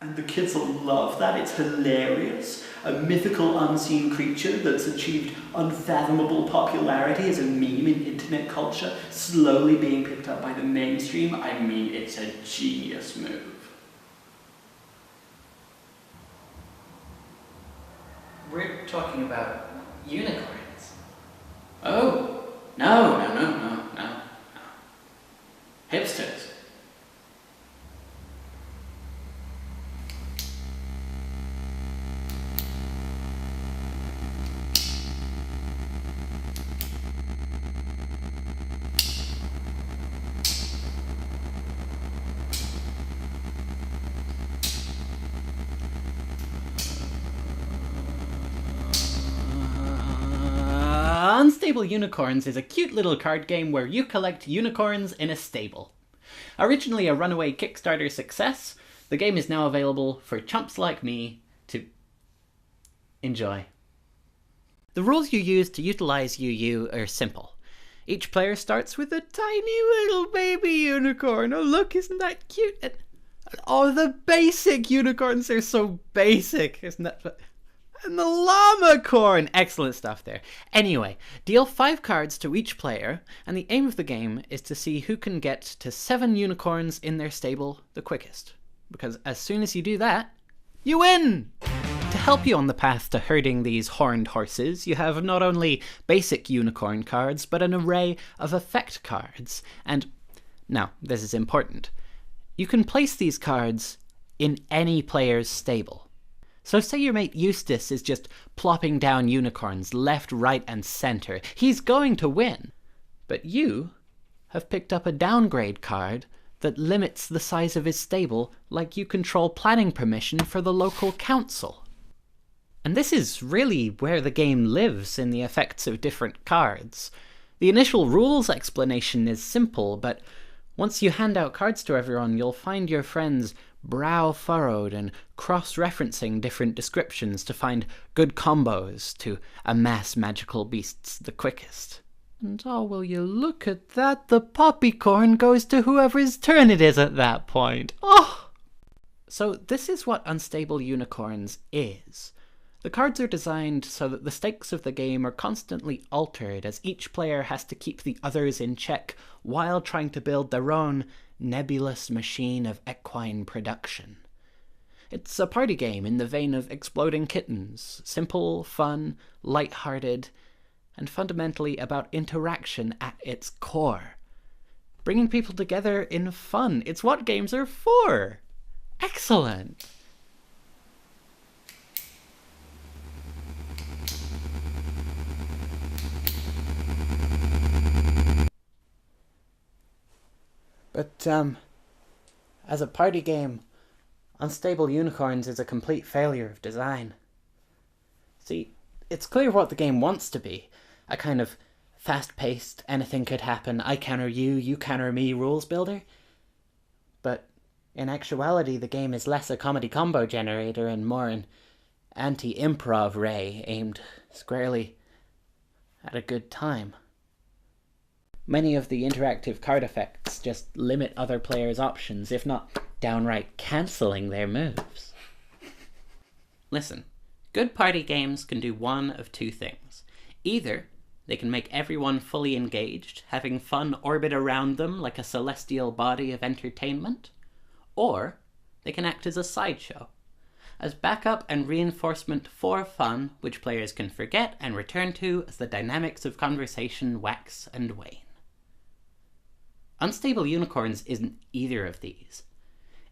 And the kids love that. It's hilarious. A mythical unseen creature that's achieved unfathomable popularity as a meme in internet culture, slowly being picked up by the mainstream. I mean, it's a genius move. We're talking about unicorns. Oh, no. Hipsters. Unstable Unicorns is a cute little card game where you collect unicorns in a stable. Originally a runaway Kickstarter success, the game is now available for chumps like me to enjoy. The rules you use to utilize UU are simple. Each player starts with a tiny little baby unicorn. Oh look, isn't that cute? And oh, the basic unicorns are so basic, isn't that? And the llama corn! Excellent stuff there. Anyway, deal 5 cards to each player, and the aim of the game is to see who can get to 7 unicorns in their stable the quickest. Because as soon as you do that, you win! To help you on the path to herding these horned horses, you have not only basic unicorn cards, but an array of effect cards. And, now, this is important. You can place these cards in any player's stable. So say your mate Eustace is just plopping down unicorns left, right, and center. He's going to win. But you have picked up a downgrade card that limits the size of his stable, like you control planning permission for the local council. And this is really where the game lives in the effects of different cards. The initial rules explanation is simple, but once you hand out cards to everyone, you'll find your friends brow furrowed and cross-referencing different descriptions to find good combos to amass magical beasts the quickest. And oh, will you look at that? The poppycorn goes to whoever's turn it is at that point. Oh! So this is what Unstable Unicorns is. The cards are designed so that the stakes of the game are constantly altered as each player has to keep the others in check while trying to build their own nebulous machine of equine production. It's a party game in the vein of Exploding Kittens, simple, fun, light-hearted, and fundamentally about interaction at its core. Bringing people together in fun, it's what games are for! Excellent! But, as a party game, Unstable Unicorns is a complete failure of design. See, it's clear what the game wants to be. A kind of fast-paced, anything could happen, I counter you, you counter me rules builder. But in actuality, the game is less a comedy combo generator and more an anti-improv ray aimed squarely at a good time. Many of the interactive card effects just limit other players' options, if not downright cancelling their moves. Listen, good party games can do one of two things. Either they can make everyone fully engaged, having fun orbit around them like a celestial body of entertainment, or they can act as a sideshow, as backup and reinforcement for fun, which players can forget and return to as the dynamics of conversation wax and wane. Unstable Unicorns isn't either of these.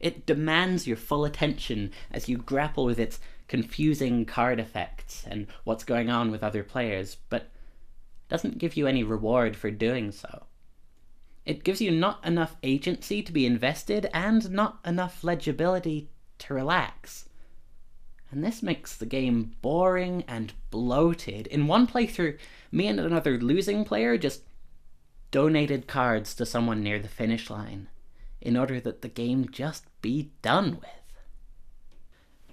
It demands your full attention as you grapple with its confusing card effects and what's going on with other players, but doesn't give you any reward for doing so. It gives you not enough agency to be invested and not enough legibility to relax. And this makes the game boring and bloated. In one playthrough, me and another losing player just donated cards to someone near the finish line in order that the game just be done with.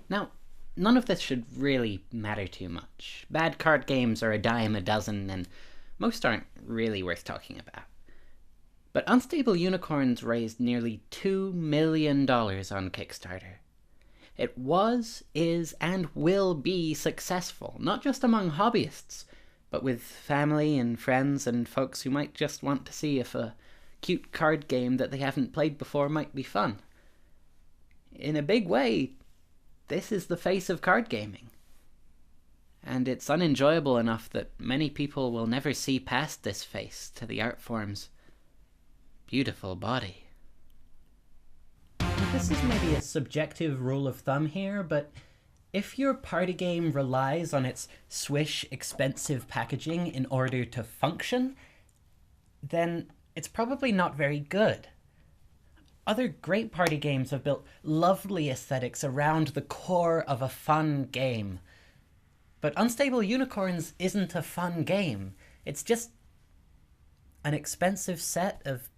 Now, none of this should really matter too much. Bad card games are a dime a dozen, and most aren't really worth talking about. But Unstable Unicorns raised nearly $2 million on Kickstarter. It was, is, and will be successful, not just among hobbyists, but with family and friends and folks who might just want to see if a cute card game that they haven't played before might be fun. In a big way, this is the face of card gaming. And it's unenjoyable enough that many people will never see past this face to the art form's beautiful body. This is maybe a subjective rule of thumb here, but if your party game relies on its swish, expensive packaging in order to function, then it's probably not very good. Other great party games have built lovely aesthetics around the core of a fun game. But Unstable Unicorns isn't a fun game. It's just an expensive set of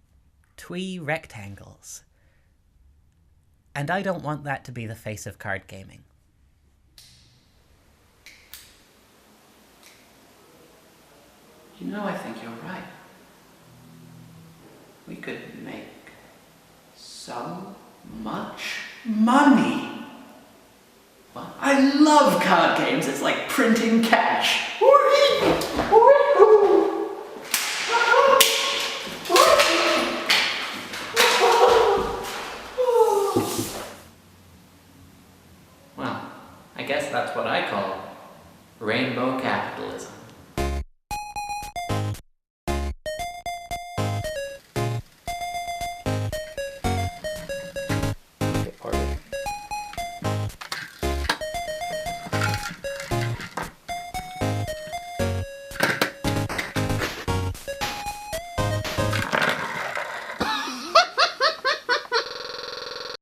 twee rectangles. And I don't want that to be the face of card gaming. You know, I think you're right. We could make so much money. Well, I love card games. It's like printing cash. Well, I guess that's what I call rainbow capitalism.